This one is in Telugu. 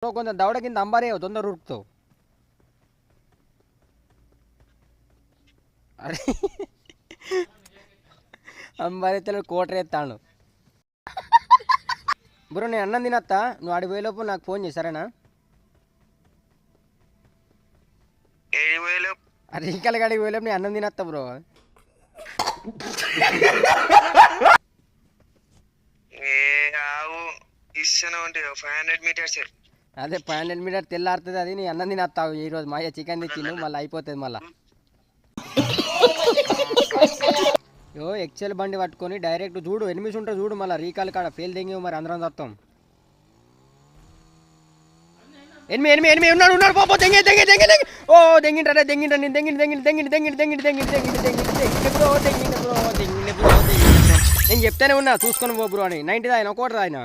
బ్రో కొంచెం దవడ కింద అంబారే తొందర ఉరుకుతావు. అరే అంబారెత్తాడు కోటరెత్తాడు. బ్రో నేను అన్నం తినత్తా, నువ్వు ఆడికి పోయేలోపు నాకు ఫోన్ చేయి సరేనా? రీకల్ గాడికి పోయేలోపు నేను అన్నం తినత్తా బ్రో. అదే 500 మీటర్ తెల్లారుతుంది, అది నీ అన్నం తినత్తావు. ఈరోజు మా అయ్య చికెన్ తెచ్చిండు, మళ్ళీ అయిపోతుంది మళ్ళీ. ఎక్సెల్ బండి పట్టుకొని డైరెక్ట్ చూడు ఎనిమిది ఉంటా చూడు, మళ్ళీ రీకాల్ కాడ ఫెయిల్ తెంగి మరి అందరం చస్తాం. ఎనిమిది ఉన్నాడు ఉన్నాడు పాప తెంగి తెంగి తెంగి తెంగి ఓ తెంగింటారే తెంగింట నేను తెంగిండి తెంగిండి తెంగిండి తెంగిండి తెంగిండి తెంగిండి తెంగిండి తెంగిండి తెంగిండి బ్రో తెంగిండి బ్రో తెంగిండి బ్రో తెంగిండి. నేను చెప్తానే ఉన్నా చూసుకొని పో బ్రో అని. 90 ఆయన ఒకటి ఆయన